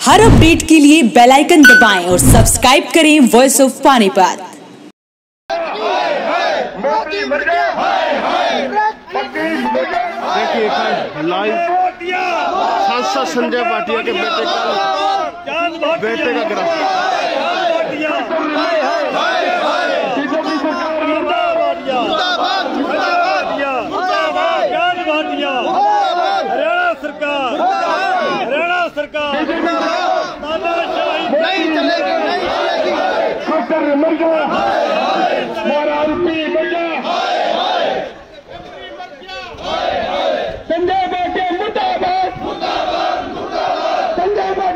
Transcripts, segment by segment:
हर update के लिए bell icon दबाएं और सब्सक्राइब करें वॉइस ऑफ पानीपत। देखिए लाइव सांसद संजय भाटिया के बेटे का गिरफ्तार। हरियाणा सरकार नहीं चलेगी, नहीं चलेगी।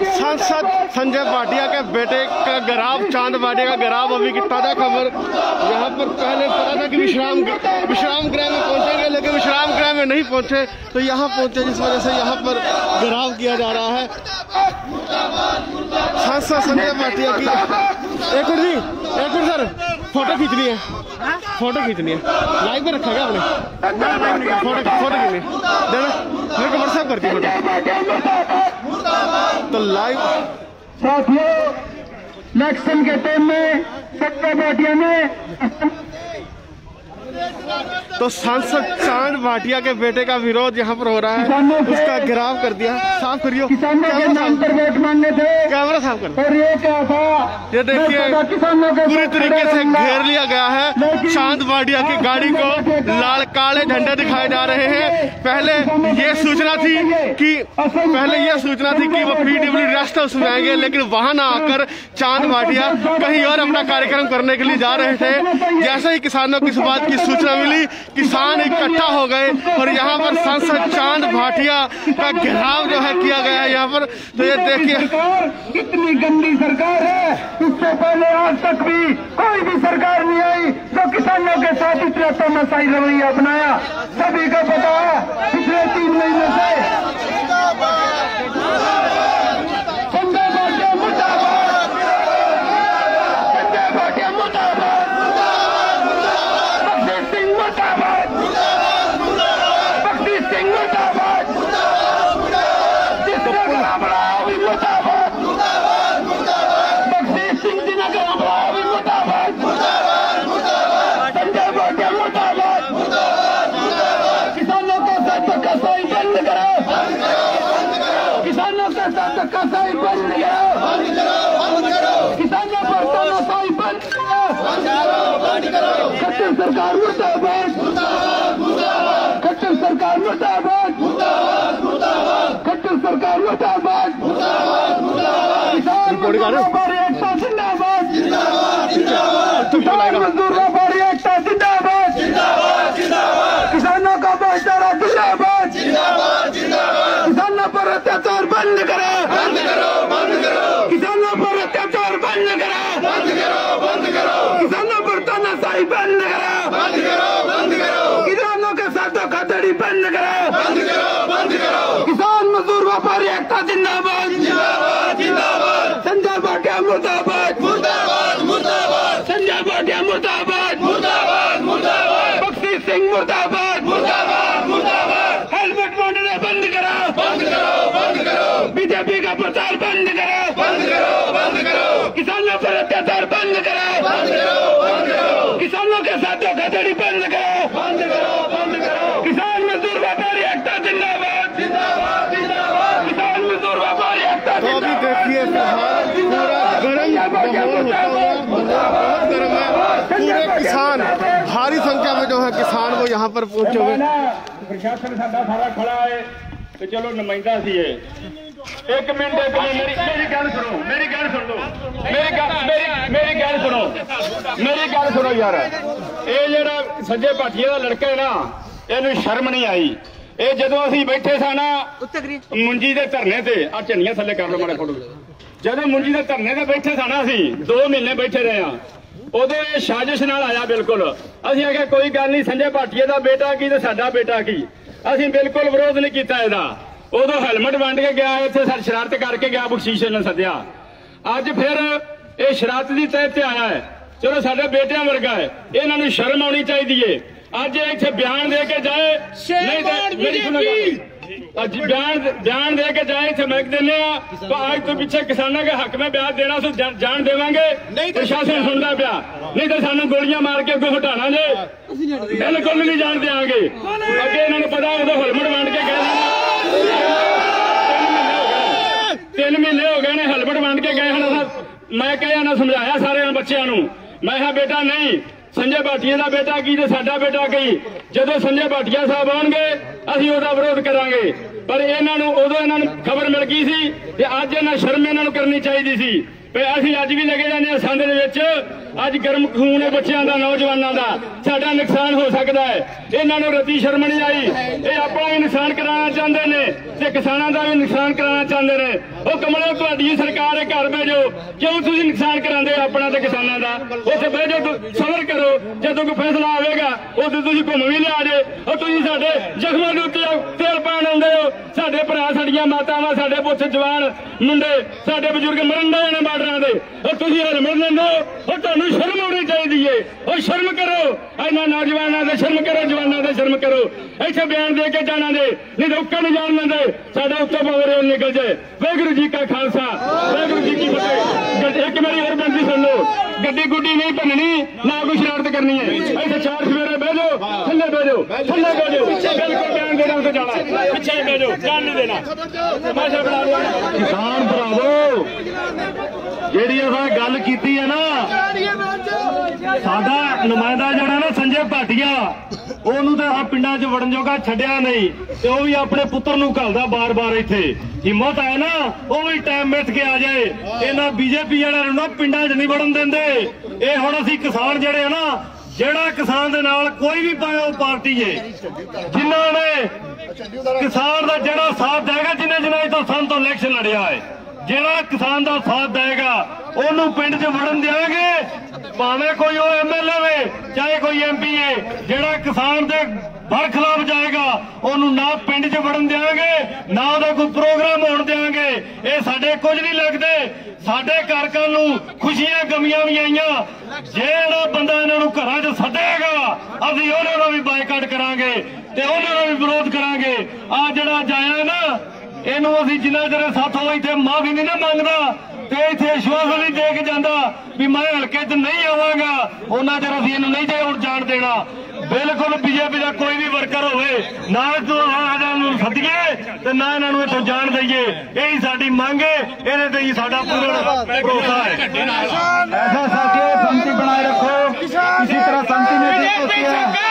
सांसद संजय भाटिया के बेटे का गिराव, चांद भाटिया का गिराव। अभी की ताजा खबर यहाँ पर पहले पता था कि विश्राम गृह में पहुंचेंगे, लेकिन विश्राम गृह में नहीं पहुंचे तो यहाँ पहुंचे, जिस वजह से यहाँ पर गिराव किया जा रहा है। सांसद संजय भाटिया की एक मिनट सर, फोटो खींचनी है, फोटो खींचनी है। लाइव में रखा गया आपने फोटो खींचनी देना, मेरे को व्हाट्सएप करती फोटो। तो लाइव साथियों, इलेक्शन के टाइम में संजय भाटिया ने तो सांसद चांद भाटिया के बेटे का विरोध यहाँ पर हो रहा है, उसका गिराव कर दिया। साफ करियो, किसानों के नाम पर वोट मांगे थे, कैमरा साफ कर। और ये क्या था, ये देखिए पूरी तरीके से घेर लिया गया है। चांद भाटिया की गाड़ी को लाल काले झंडे दिखाए जा रहे हैं। पहले ये सूचना थी कि वो पीडब्ल्यू रेस्ट हाउस में आएंगे, लेकिन वहां ना आकर चांद भाटिया कहीं और अपना कार्यक्रम करने के लिए जा रहे थे। जैसे ही किसानों की इस बात की सूचना मिली, किसान इकट्ठा हो गए और यहाँ पर सांसद चांद भाटिया का घेराव जो है किया गया है यहाँ पर। तो ये देखिए कितनी गंदी सरकार है। इससे पहले आज तक भी कोई भी सरकार नहीं आई जो किसानों के साथ इतना तानाशाही रवैया अपनाया। सभी को पता है पिछले 3 महीने से संजय भाटिया मुर्दाबाद, संजय भाटिया मुर्दाबाद, बख्शी सिंह मुर्दाबाद, बख्शी सिंह मुर्दाबाद, जिसने गुलाम रहा मुर्दाबाद, बख्शी सिंह जिन्हें गुलाम रहा मुर्दाबाद, संजय भाटिया मुर्दाबाद। किसानों के साथ धक्काशाही बंद करो, किसानों के साथ धक्काशाही बंद करो, किसानों पर तानाशाही बंद करो। खट्टर सरकार मुर्दाबाद, खट्टर सरकार मुर्दाबाद, खट्टर सरकार मुर्दाबाद। किसान मजदूर व्यापारी एकता जिंदाबाद, किसान मजदूर व्यापारी एकता जिंदाबाद, किसानों का भाईचारा जिंदाबाद, किसानों पर अत्याचार बंद करो, किसानों पर अत्याचार बंद करो, किसानों पर तानाशाही बंद करो, किसानों के साथ धोखाधड़ी बंद करो, किसान मजदूर व्यापारी एकता जिंदाबाद, संजय भाटिया मुर्दाबाद, संजय भाटिया मुर्दाबाद, बख्शी सिंह मुर्दाबाद, हेलमेट बांटने बंद करो, बीजेपी का प्रचार बंद करो, किसानों पर अत्याचार बंद करो, किसानों के साथ धोखाधड़ी बंद करो, किसान मजदूर व्यापारी एकता जिंदाबाद, किसान मजदूर व्यापारी एकता। तो अभी देखिए पूरा गर्म माहौल होता हुआ, बहुत गर्म है। पूरे किसान भारी संख्या में जो है किसान वो यहाँ पर पहुंचे हुए। प्रशासन साडा सारा खड़ा है तो चलो नुमाइंदा सी है। एक मिनट मेरी गल सुनो, मेरी गल सुनो यार। ये जरा संजय भाटिया का लड़का है ना, इन्हें शर्म नहीं आई। ये जदों असीं बैठे सा ना मुंजी के धरने से, आ झंडियां थले कर लो माड़ा फोटो। जदों मुंजी के धरने से बैठे सा ना, असीं 2 महीने बैठे रहे हैं, उदों ये साजिश नाल आया। बिल्कुल असीं आख्या कोई गल नहीं, संजय भाटिया का बेटा की तो साडा बेटा की, असीं बिल्कुल विरोध नहीं किया इसदा। उदों हेलमेट वंड के गया, इत्थे शरारत करके गया, बख्शीश ने सद्या। अज फिर ये शरारत की तह ते आया है। चलो साडे बेटियां वर्गा है, इन्हां शर्म आनी चाहिए। अज इत्थे बयान दे के जाए, नहीं तो मेरी सुनो बयान दे के जाए इतने महक देने तो आज तो पीछे किसानों के हक में बयान देना सो जान देवांगे प्रशासन सुनता पाया नहीं तो सानू गोलियां मार के अगों हटाना जे बिल्कुल नहीं जान देंगे अगे इन्होंने पता उदो हेलमेट वंड के गए 3 महीने हो गए ने हेलमेट वंड के गए हैं मैं कहा समझाया सारे बच्चों मैं कहा बेटा नहीं संजय भाटिया का बेटा की तो साडा बेटा की जो संजय भाटिया साहब आउणगे असीं उहदा विरोध करांगे पर इन्हों उदों इन्हों खबर मिल गई सी कि अज इन्हां शर्म इन्हों करनी चाहिए सी असीं अज भी लगे जाने संद दे विच अज गर्म खून है बच्चों का नौजवानों का साडा नुकसान हो सकता है इन्हों रत्ती शर्म नहीं आई ये अपना भी नुकसान कराना चाहते हैं ते किसानों का भी नुकसान कराना चाहते हैं वो कमले तुहाडी सरकार है घर भेजो क्यों तुसीं नुकसान करांदे हो अपना ते किसानों का उत्थे बह जाओ सबर करो जदों कोई फैसला आवेगा उदों तुसीं घुम भी लिया जे और तुसीं साडे जख्मां दे उत्ते तेल पाण आउंदे हो साडे भरा साडीआं मातावां साडे पुੱਤ जवान मुंडे साडे बजुर्ग मरन दे ने बार्डरां दे और तुसीं हेलमेट लैंदे हो और तुहानूं शर्म आउणी चाहिदी है और शर्म करो इन्हां नौजवानों ते शर्म करो जवानों ते शर्म करो इत्थे बयान दे के जाना दे नहीं तो उक्का नहीं जान लैंदे साडे उत्ते पावर निकल जाए वाहिगुरू जी का खालसा वाहिगुरू जी की फतेह एक मेरी और बेनती सुन लो गड्डी गुड्डी नहीं भननी ना कोई शरारत करनी है ऐसे 4 सवेरे बह जाओ थल्ले बह जाओ बिल्कुल बयान देना तो जाना पीछे बह जाओ जान नहीं देना तमाशा बना दो किसान भरावो ਜਿਹੜੀ ਅਸਾਂ ਗੱਲ ਕੀਤੀ ਹੈ ਨਾ ਸਾਡਾ ਨੁਮਾਇੰਦਾ ਜਿਹੜਾ ਨਾ ਸੰਜੇ ਭਾਟੀਆ ਉਹਨੂੰ ਤਾਂ ਆ ਪਿੰਡਾਂ 'ਚ ਵੜਨ ਜੋਗਾ ਛੱਡਿਆ ਨਹੀਂ ਤੇ ਉਹ ਵੀ ਆਪਣੇ ਪੁੱਤਰ ਨੂੰ ਘੱਲਦਾ ਬਾਰ-ਬਾਰ ਇੱਥੇ ਹਿੰਮਤ ਹੈ ਨਾ ਉਹ ਵੀ ਟਾਈਮ ਮਿੱਥ ਕੇ ਆ ਜਾਏ ਇਹਨਾਂ ਬੀਜੇਪੀ ਵਾਲਿਆਂ ਨੂੰ ਨਾ ਪਿੰਡਾਂ 'ਚ ਨਹੀਂ ਵੜਨ ਦਿੰਦੇ ਇਹ ਹੁਣ ਅਸੀਂ ਕਿਸਾਨ ਜਿਹੜੇ ਆ ਨਾ ਜਿਹੜਾ ਕਿਸਾਨ ਦੇ ਨਾਲ ਕੋਈ ਵੀ ਪਾਏ ਉਹ ਪਾਰਟੀ ਏ ਜਿਨ੍ਹਾਂ ਨੇ ਕਿਸਾਨ ਦਾ ਜਿਹੜਾ ਸਾਥ ਦੇਗਾ ਜਿਨ੍ਹਾਂ ਤੋਂ ਸੰਨ ਤੋਂ ਇਲੈਕਸ਼ਨ ਲੜਿਆ ਹੈ ਜਿਹੜਾ ਕਿਸਾਨ ਦਾ ਸਾਥ ਦੇਗਾ ਉਹਨੂੰ ਪਿੰਡ 'ਚ ਵੜਨ ਦੇਵਾਂਗੇ ਭਾਵੇਂ ਕੋਈ ਉਹ ਐਮਐਲਏ ਵੇ ਚਾਹੇ ਕੋਈ ਐਮਪੀ ਏ ਜਿਹੜਾ ਕਿਸਾਨ ਦੇ ਬਰਖਲਾਫ ਜਾਏਗਾ ਉਹਨੂੰ ਨਾ ਪਿੰਡ 'ਚ ਵੜਨ ਦੇਵਾਂਗੇ ਨਾ ਉਹਦਾ ਕੋਈ ਪ੍ਰੋਗਰਾਮ ਹੋਣ ਦੇਵਾਂਗੇ ਇਹ ਸਾਡੇ ਕੁਝ ਨਹੀਂ ਲੱਗਦੇ ਸਾਡੇ ਘਰ ਕੱਲ ਨੂੰ ਖੁਸ਼ੀਆਂ ਗਮੀਆਂ ਵੀ ਆਈਆਂ ਜਿਹੜਾ ਬੰਦਾ ਇਹਨਾਂ ਨੂੰ ਘਰਾਂ 'ਚ ਸੱਦੇਗਾ ਅਸੀਂ ਉਹਨਾਂ ਦਾ ਵੀ ਬਾਈਕਾਟ ਕਰਾਂਗੇ ਤੇ ਉਹਨਾਂ ਦਾ ਵੀ ਵਿਰੋਧ ਕਰਾਂਗੇ ਆ ਜਿਹੜਾ ਜਾਇਆ ਨਾ ਇਹਨੂੰ ਅਸੀਂ ਜਿੰਨਾ ਚਿਰ ਸਾਥੋਂ ਇੱਥੇ ਮਾਫੀ ਨਹੀਂ ਨਾ ਮੰਗਦਾ ਤੇ ਇੱਥੇ ਵਿਸ਼ਵਾਸ ਨਹੀਂ ਦੇ ਕੇ ਜਾਂਦਾ ਵੀ ਮੈਂ ਹਲਕੇ 'ਚ ਨਹੀਂ ਆਵਾਂਗਾ ਉਹਨਾਂ ਚਿਰ ਅਸੀਂ ਇਹਨੂੰ ਨਹੀਂ ਜਾਣ ਦੇਣਾ ਬਿਲਕੁਲ ਬੀਜੇਪੀ ਦਾ ਕੋਈ ਵੀ ਵਰਕਰ ਹੋਵੇ ਨਾ ਇਹਨਾਂ ਨੂੰ ਸੱਦੀਏ ਤੇ ਨਾ ਇਹਨਾਂ ਨੂੰ ਇੱਥੋਂ ਜਾਣ ਦਈਏ ਇਹੀ ਸਾਡੀ ਮੰਗ ਹੈ ਇਹਦੇ ਤੇ ਹੀ ਸਾਡਾ ਪੂਰਾ ਭਰੋਸਾ ਹੈ ऐसा साथियों शांति बनाए रखो किसी तरह शांति नहीं होती है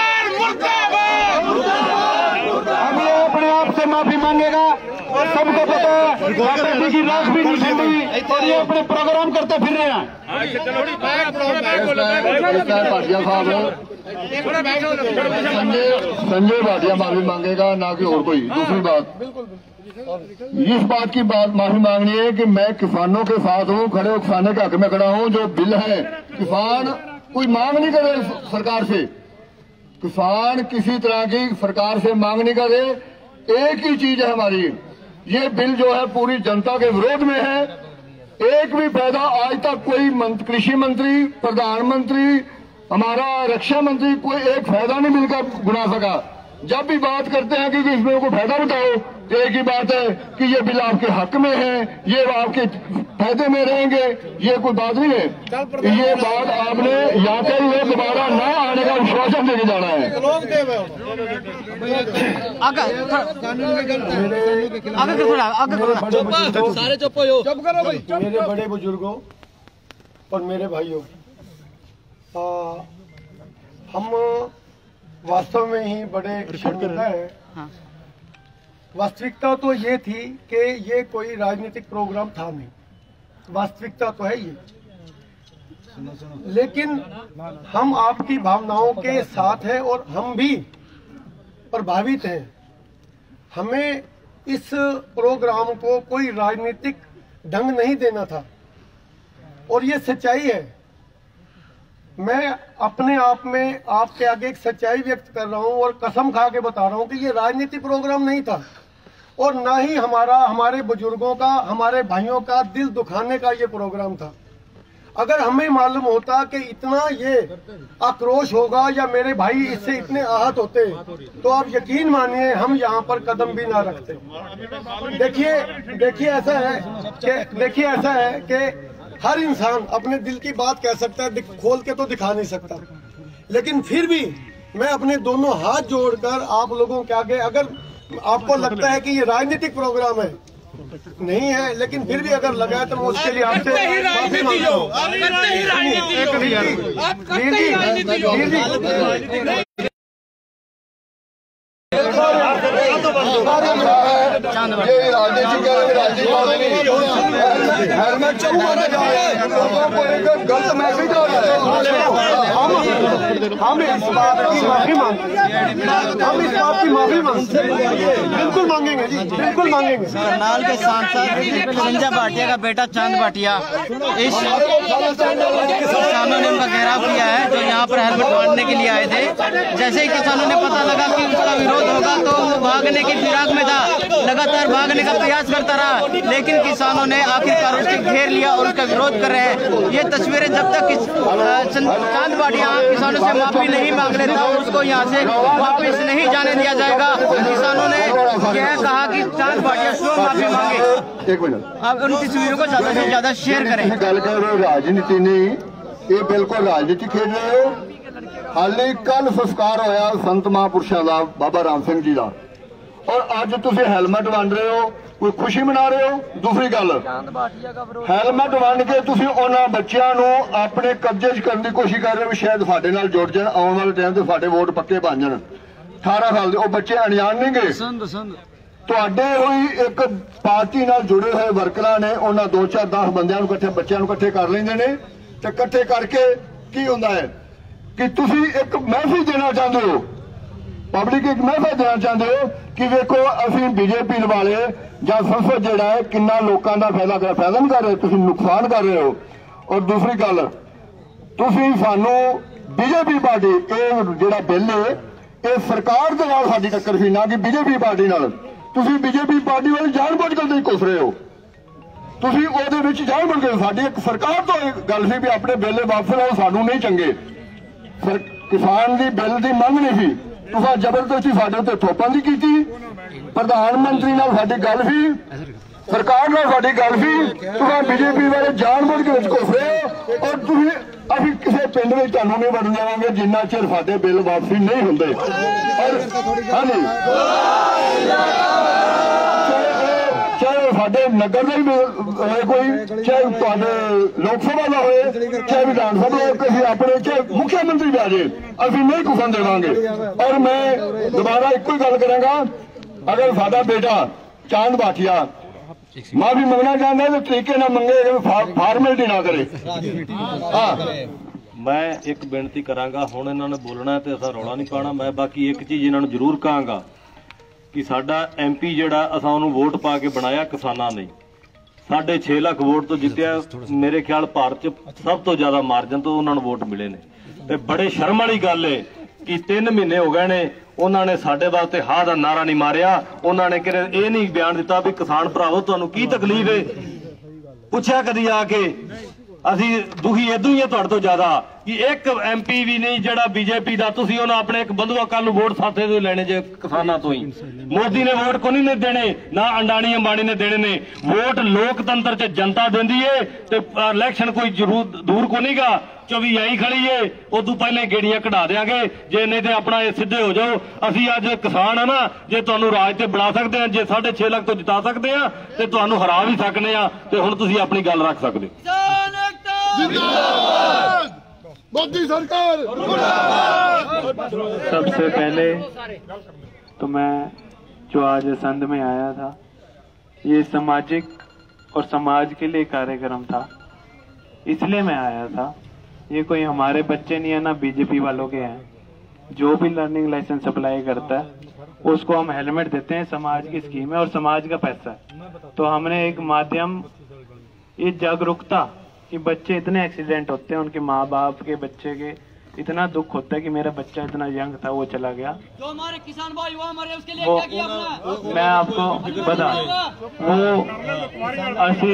अब ये अपने आप से माफी मांगेगा और सबको पता है पार्टी की राख भी नहीं छोड़ी और ये अपने प्रोग्राम करते फिर रहे हैं भाटिया साहब संजय भाटिया माफी मांगेगा ना कि और कोई दूसरी बात इस बात की माफी मांगनी है कि मैं किसानों के साथ हूँ खड़े हो किसानों के हक में खड़ा हूँ जो बिल है किसान कोई मांग नहीं करे सरकार से किसान किसी तरह की सरकार से मांग नहीं करे एक ही चीज है हमारी ये बिल जो है पूरी जनता के विरोध में है एक भी फायदा आज तक कोई कृषि मंत्री प्रधानमंत्री हमारा रक्षा मंत्री कोई एक फायदा नहीं मिलकर गुना सका जब भी बात करते हैं कि इसमें को फायदा बताओ तो एक ही बात है कि ये बिल आपके हक में है ये आपके फायदे में रहेंगे ये कोई बात नहीं है ये बात आपने यहाँ पे ही दोबारा न आने का विश्वासन देके जाना है मेरे बड़े बुजुर्गों और मेरे भाइयों हम वास्तव में ही बड़े शर्मिंदा है वास्तविकता तो ये थी कि ये कोई राजनीतिक प्रोग्राम था नहीं वास्तविकता तो है ये लेकिन हम आपकी भावनाओं के साथ हैं और हम भी प्रभावित हैं हमें इस प्रोग्राम को कोई राजनीतिक ढंग नहीं देना था और ये सच्चाई है मैं अपने आप में आपके आगे एक सच्चाई व्यक्त कर रहा हूं और कसम खा के बता रहा हूं कि ये राजनीतिक प्रोग्राम नहीं था और ना ही हमारे बुजुर्गों का हमारे भाइयों का दिल दुखाने का ये प्रोग्राम था अगर हमें मालूम होता कि इतना ये आक्रोश होगा या मेरे भाई इससे इतने आहत होते तो आप यकीन मानिए हम यहाँ पर कदम भी ना रखते। देखिए ऐसा है कि हर इंसान अपने दिल की बात कह सकता है, खोल के तो दिखा नहीं सकता, लेकिन फिर भी मैं अपने दोनों हाथ जोड़कर आप लोगों के आगे, अगर आपको लगता है कि ये राजनीतिक प्रोग्राम है, नहीं है, लेकिन फिर भी अगर लगा है तो मैं उसके लिए आपसे माफी मांगता हूँ। गलत मैसेज आ रहा है, हम इस बात की माफी मांगते हैं, बिल्कुल मांगेंगे जी, बिल्कुल मांगेंगे। करनाल के सांसद संजय भाटिया का बेटा चांद भाटिया इस किसानों ने उनका घेराव किया है जो यहाँ पर हेलमेट बांटने के लिए आए थे। जैसे ही किसानों ने पता लगा कि उसका विरोध होगा तो वो भागने की फिराक में था, लगातार भागने का प्रयास करता रहा, लेकिन किसानों ने आखिरकार उसको घेर लिया और उसका विरोध कर रहे हैं। ये तस्वीरें जब तक चांद भाटिया किसानों से माफी नहीं मांग लेता और उसको यहाँ से वापस नहीं जाने दिया जाएगा। किसानों ने यह कहा कि चांद भाटिया स्वयं माफी मांगे। एक मिनट, आप उन तस्वीरों को ज्यादा से ज्यादा शेयर करें। गल कर रहे हो राजनीति नहीं, ये बिल्कुल राजनीति खेड रहे हो। हाले कल संस्कार होया संत महापुरुषों का बाबा राम सिंह जी का, और अज तुम हेलमेट वंड रहे हो, कोई खुशी मना रहे हो। दूसरी गल, हेलमेट वंड के तुम उन्होंने बच्चों को अपने कब्जे च करने की कोशिश कर रहे हो, शायद साडे नाल जुड़ जाए, आने वाले टाइम से साडे वोट पक्के बन जाए। 18 साल के बच्चे अनजान नहीं गए। ਤੁਹਾਡੇ ਹੋਈ एक पार्टी नाल जुड़े हुए वर्करां ने उन्होंने 2 4 10 बंदियां नूं इकट्ठे बच्चों नूं इकट्ठे कर लेंदे ने ते इकट्ठे करके की हुंदा है कि तुसीं एक महफिल देना चाहते हो, पब्लिक एक महफिल देना चाहते हो कि देखो असीं बीजेपी वाले जां संसद जिहड़ा है किन्ना लोकां दा फायदा नहीं कर रहे, तुसीं नुकसान कर रहे हो। और दूसरी गल, तुसीं सानूं बीजेपी पार्टी जिहड़ा बिल है ये सरकार दे नाल साडी टक्कर सी, ना कि बीजेपी पार्टी नाल। तुसीं बीजेपी पार्टी वाले जानबूझ के नहीं घुस रहे हो, तुसीं ਉਹਦੇ ਵਿੱਚ जानबूझ के साडी एक सरकार तो गल सी भी अपने बिल वापस लाओ, सानू नहीं चंगे। किसान की बिल की मंग नहीं सी, तुसां जबरदस्ती साडे उत्ते थोपाबंदी कीती। प्रधानमंत्री नाल साडी गल सी, सरकार नाल साडी गल सी, तुसां बीजेपी वाले जानबूझ के घुस रहे हो। और तुसीं असीं किसी पिंड में तुहानू नहीं वड़न देवांगे जिन्ना चिर साडे बिल वापसी नहीं हुंदे। और हां चाहे साडे नगर का भी होए कोई, चाहे तुहाडे लोक सभा का होए, चाहे विधान सभा हो, किसी अपने चाहे मुख्यमंत्री भी आ जाए, असीं नहीं घुसन देवांगे। और मैं दोबारा एक ही गल करांगा, अगर साडा बेटा चांद भाटिया माफी मंगना चाहता है तो तरीके ना मंगे, फार्मेलिटी ना करे। हाँ, मैं एक बेनती करांगा, हुण इन्हां ने बोलना है तो असां रौला नहीं पाना। मैं बाकी एक चीज़ इन्हां नूं जरूर कहांगा कि साडा MP जिहड़ा असां उहनूं वोट पा के बनाया किसानां ने, 6.5 लाख वोट तो जित्तिया। मेरे ख्याल भारत च सब तो ज़्यादा मार्जन तो उन्हां नूं वोट मिले ने। ते बड़े शर्म वाली गल है कि 3 महीने हो गए ने उन्होंने साडे वास्ते हाँ का नारा नहीं मारिया। उन्होंने कि ये नहीं बयान दिता भी किसान भरावो तुहानूं की तकलीफ है, पूछा कदी आके असी दुखी इदू ही है तुहाडे तो ज्यादा कि एक MP भी नहीं जिहड़ा बीजेपी का, तुसीं उन्हां अपने एक बंधुआ कल नूं वोट साथे तो लेने जे किसानां तो ही। मोदी ने वोट को नहीं देने, ना अंडानी अंबानी ने देने ने। वोट लोकतंत्र च जनता देंदी है ते इलैक्शन कोई जरूर दूर को नहीं गा, 24 आई खड़ी है, उदू पहले गेड़ियां कढ़ा देंगे जे नहीं तो अपना सीधे हो जाओ। असी अज किसान है ना, जे तुहानूं राज ते बना सकते हैं, जे 6.5 लाख तो जिता सकते हैं तो तुहानूं हरा भी सकने हैं, तो हुण तुसीं अपनी गल रख सकते। मोदी सरकार। सबसे पहले तो मैं जो आज संध में आया था, ये सामाजिक और समाज के लिए कार्यक्रम था, इसलिए मैं आया था। ये कोई हमारे बच्चे नहीं है, ना बीजेपी वालों के हैं। जो भी लर्निंग लाइसेंस अप्लाई करता है उसको हम हेलमेट देते हैं, समाज की स्कीम है और समाज का पैसा है। तो हमने एक माध्यम, ये जागरूकता कि बच्चे इतने एक्सीडेंट होते हैं, उनके माँ बाप के बच्चे के इतना दुख होता है कि मेरा बच्चा इतना यंग था वो चला गया। जो हमारे किसान भाई वो हमारे उसके लिए वो क्या किया आपने? मैं आपको बता, वो असी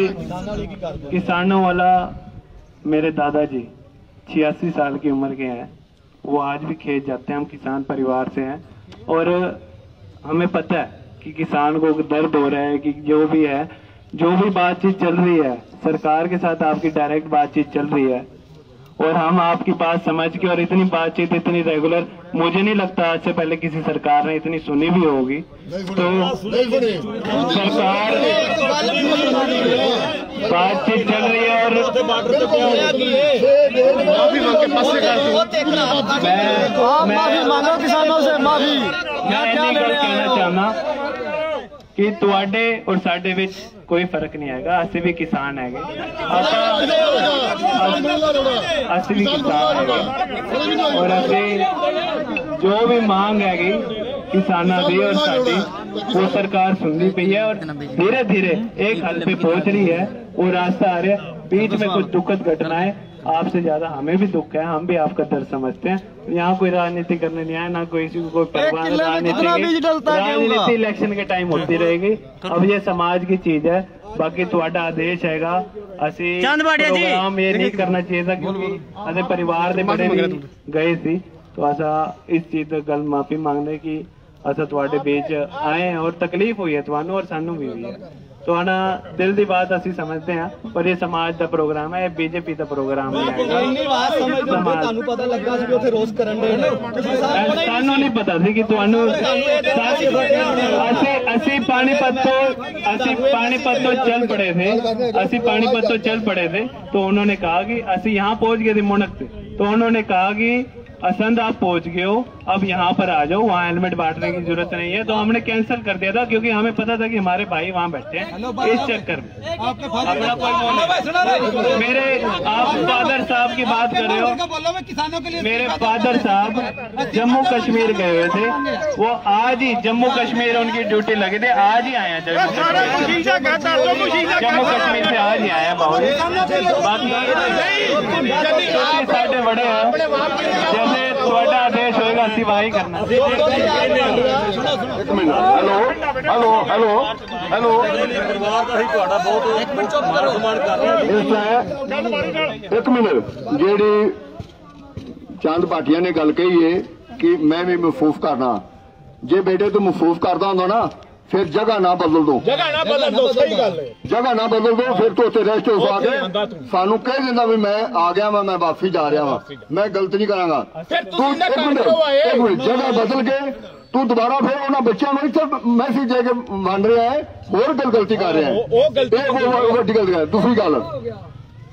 किसानों वाला मेरे दादाजी 86 साल की उम्र के हैं, वो आज भी खेत जाते हैं। हम किसान परिवार से हैं और हमें पता है कि किसान को दर्द हो रहा है कि जो भी बातचीत चल रही है सरकार के साथ, आपकी डायरेक्ट बातचीत चल रही है और हम आपकी बात समझ के, और इतनी बातचीत इतनी रेगुलर मुझे नहीं लगता आज से पहले किसी सरकार ने इतनी सुनी भी होगी। तो सरकार बातचीत चल रही है और माफी मांगो किसानों से, माफी। मैं कहना चाहना कि तुहाडे और साडे विच कोई फर्क नहीं आएगा। असि भी किसान है, असि भी किसान है और असि जो भी मांग हैगी किसानों की और साडी वो सरकार सुनती पई है और धीरे धीरे एक हल पे पहुंच रही है। वो रास्ता आ रहा है। बीच में कुछ दुखद घटनाएं, आपसे ज्यादा हमें भी दुख है, हम भी आपका दर्द समझते हैं। यहाँ कोई राजनीति करने नहीं आया, ना कोई कोई परवाह। राजनीति इलेक्शन के टाइम होती रहेगी। अब ये समाज की चीज है। बाकी तुहाडा आदेश हैगा, असी प्रोग्राम ये नहीं करना चाहिए था क्योंकि असे परिवार दे बड़े भी गए सी, तो असा इस चीज दा गल माफी मांगने की असा तुहाडे बीच आए और तकलीफ हुई है तुहानू और सानू भी हुई है। तुहाडा दिल की बात असी समझते हैं, पर ये समाज का प्रोग्राम है, बीजेपी का प्रोग्राम नहीं है। सानू नहीं पता सी कि तुहानू असी पानीपत तो चल पड़े थे, तो उन्होंने कहा कि असी यहाँ पहुंच गए थे मुनक से, तो उन्होंने कहा कि असंध आप पहुंच गए हो, अब यहाँ पर आ जाओ, वहाँ हेलमेट बांटने की जरूरत नहीं है। तो हमने कैंसिल कर दिया था क्योंकि हमें पता था कि हमारे भाई वहाँ बैठे हैं। इस चक्कर में अपना कोई मेरे आप फादर साहब की बात कर रहे हो। मेरे फादर साहब जम्मू कश्मीर गए हुए थे, वो आज ही जम्मू कश्मीर उनकी ड्यूटी लगी थी, आज ही आए हैं जम्मू कश्मीर से, आज ही आए हैं बाहर। बाकी साढ़े बड़े हैं, ਤੁਹਾਡਾ ਆਦੇਸ਼ ਹੋਏਗਾ ਅਸੀਂ ਵਾਹੀ ਕਰਨਾ। ਇੱਕ ਮਿੰਟ, ਹੈਲੋ ਪਰਿਵਾਰ ਦਾ ਹੀ ਤੁਹਾਡਾ ਬਹੁਤ ਸਨਮਾਨ ਕਰ ਰਹੇ ਹਾਂ। ਇੱਕ ਮਿੰਟ, ਜਿਹੜੀ ਚੰਦ ਭਾਟੀਆ ਨੇ ਗੱਲ ਕਹੀ ਹੈ ਕਿ ਮੈਂ ਵੀ ਮਹਿਫੂਜ਼ ਕਰਨਾ, ਜੇ ਬੇਟੇ ਤੋਂ ਮਹਿਫੂਜ਼ ਕਰਦਾ ਹੁੰਦਾ ਨਾ फिर जगह ना बदल दो, सही गल है, जगह ना बदल दो, फिर तो उत्थे रेस्ट हाउस आ के सानू कह देंदा भी मैं आ गया मैं वापसी जा रहा वा, मैं गलत नहीं करांगा। तू एक मिनट जगह बदल के तू दोबारा फिर उन्होंने बच्चों को इतने मैसेज दे के बन रहा है, होर गलती कर रहे हैं। वड्डी गलती है। दूसरी गल,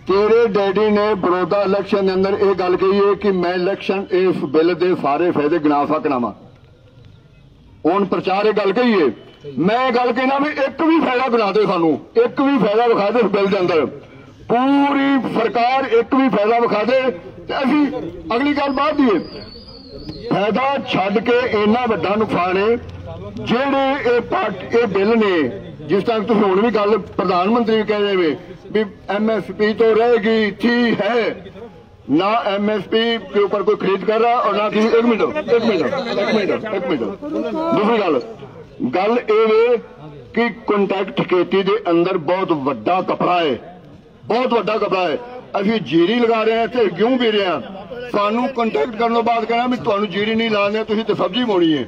तेरे डैडी ने बड़ौदा इलेक्शन के अंदर यह गल कही है कि मैं इलेक्शन इस बिल के सारे फायदे गिना सकना। हुण प्रचार ये गल कही है, मैं गल कहना भी एक भी फायदा गिना दे, सानू एक भी फायदा विखा दे इस बिल के अंदर, पूरी सरकार एक भी फायदा विखा दे। असी अगली गल बात दी फायदा छड्ड के इन्ना वड्डा नुकसान है जेडे बिल ने, जिस तरह तुम हुण भी गल प्रधानमंत्री कह रहे भी MSP तो रहेगी, थी है ना, MSP के ऊपर कोई खरीद कर रहा और ना किसी। एक मिनट दूसरी गल ये कि कॉन्ट्रैक्ट खेती के अंदर बहुत वड्डा कपड़ा है, बहुत वड्डा कपड़ा है। अभी जीरी लगा रहे हैं तो क्यों पी रहे हैं, सानू कॉन्ट्रैक्ट करने के बाद कहना भी तुहानू जीरी नहीं लाने, तुसीं ते सब्जी बोनी है।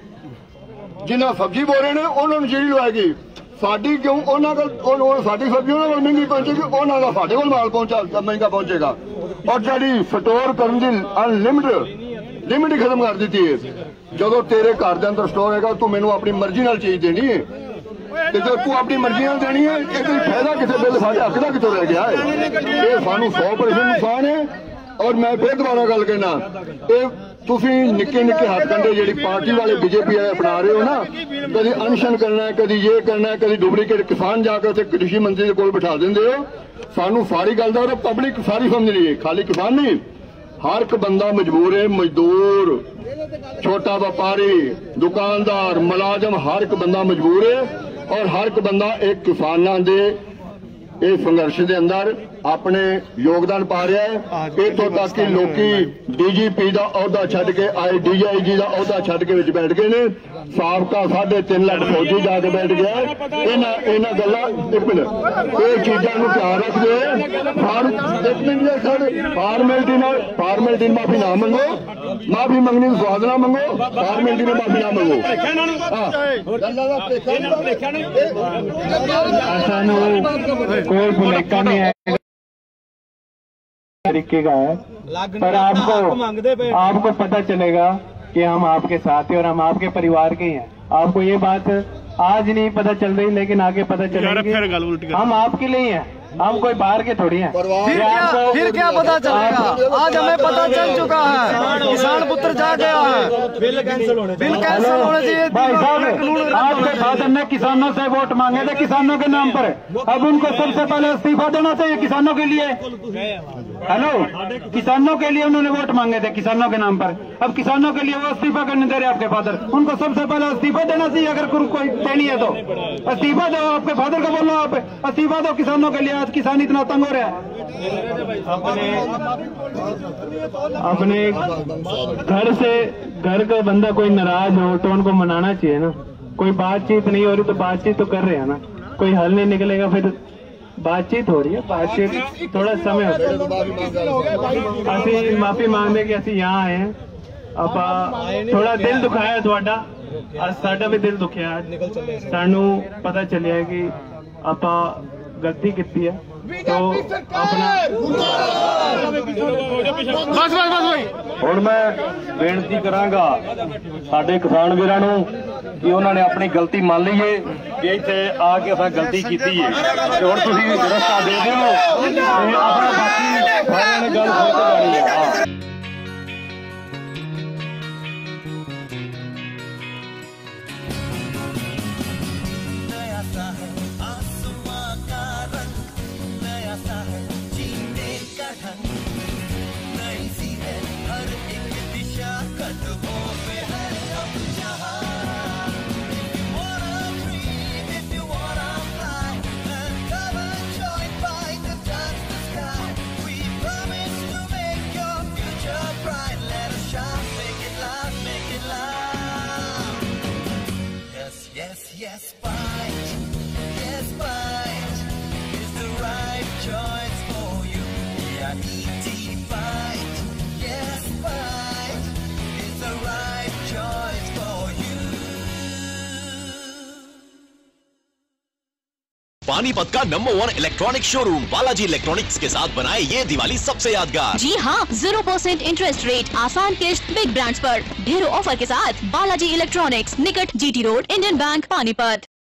जिन्हें सब्जी बो रहे हैं उन्होंने जीरी लवाएगी, साडी क्यों साडी सब्जी उन्होंने महंगी पहुंचेगी, उन्होंने साडे कोल माल पहुंचा महंगा पहुंचेगा। और जी स्टोर करने की अनलिमिट खत्म कर दी है। जो तेरे घर के अंदर स्टोर है तू मैनू अपनी मर्जी नाल चीज देनी है, जो तू अपनी मर्जी नाल देनी है, ये फायदा कितने बिल साढ़े हक का कितों रह गया है। ये सानू 100% नुकसान है। और मैं फिर दोबारा गल कहना, तुसीं निक्के निक्के हथकंडे जिहड़ी पार्टी वाले BJP अपना रहे हो ना, कभी अनशन करना है, कभी ये करना है, कभी डुप्लीकेट किसान जाकर उत्थे कृषि मंत्री के कोल बिठा देंदे हो। सानू सारी गल दा पब्लिक सारी समझ रही है, खाली किसान नहीं, हर एक बंदा मजबूर है, मजदूर, छोटा व्यापारी, दुकानदार, मुलाजम, हर एक बंदा मजबूर है। और हर एक बंदा एक किसानों के इस संघर्ष के अंदर अपने योगदान पा रहा है। इतों तक कि लोग DGP का अहदा छड्ड के आए DIG का अहदा छड्ड के बैठ गए ने। साबका 3.5 लाख फौजी जाके बैठ गया। इन्हां गल्लां एक मिनट ये चीज़ों को ध्यान रखते फॉर्मेलिटी माफी ना मंगो, माफी मंगनी स्वाद ना मंगो, फॉर्मेलिटी में माफी ना मंगो। कोई भुलेखा नहीं है तरीके का है, पर आपको पता चलेगा कि हम आपके साथ हैं और हम आपके परिवार के ही हैं। आपको ये बात आज नहीं पता चल रही, लेकिन आगे पता चलेगी। हम आपके लिए ही हैं, हम कोई बाहर के थोड़ी हैं। फिर क्या पता चलेगा? आज हमें पता चल चुका है, किसान पुत्र जा गया है, बिल कैंसिल होने चाहिए। भाई साहब, आपके फादर ने किसानों से वोट मांगे थे किसानों के नाम पर, अब उनको सबसे पहले इस्तीफा देना चाहिए किसानों के लिए। हेलो, किसानों के लिए उन्होंने वोट मांगे थे किसानों के नाम पर, अब किसानों के लिए वो इस्तीफा करने दे रहे आपके फादर। उनको सबसे पहले इस्तीफा देना चाहिए, अगर कोई देनी है तो इस्तीफा दो। आपके फादर को बोलो आप इस्तीफा दो किसानों के लिए, आज किसान इतना तंग हो रहा है। अपने घर का बंदा कोई नाराज हो तो उनको मनाना चाहिए ना। कोई बातचीत नहीं हो रही तो बातचीत तो कर रहे हैं ना, कोई हल नहीं निकलेगा फिर बातचीत हो रही है। बातचीत थोड़ा समय हो, असि माफी मांगने के असि यहाँ आए हैं। अब थोड़ा दिल दुखाया थोड़ा, आज साडा भी दिल दुखिया। सानू पता चलिया कि आपा गलती की है, तो अपना हुण मैं बेनती करांगा साडे किसान वीरां नूं कि उन्होंने अपनी गलती मान ली है कि इत्थे आके असां गलती की है, ते हुण तुसीं रस्ता दे दिओ ते अपना बाकी सारिआं ने गल सुण के जानी है। Yes, fight. Yes, fight is the right choice for you. Yeah, E.T. fight. Yes, fight is the right choice for you. Panipat का number 1 electronic showroom Balaji electronics के साथ बनाए ये दिवाली सबसे यादगार। जी हाँ, 0% इंटरेस्ट रेट, आसान किश्त, बिग ब्रांड्स पर ढेरों ऑफर के साथ बालाजी इलेक्ट्रॉनिक्स, निकट GT road, Indian bank, Panipat.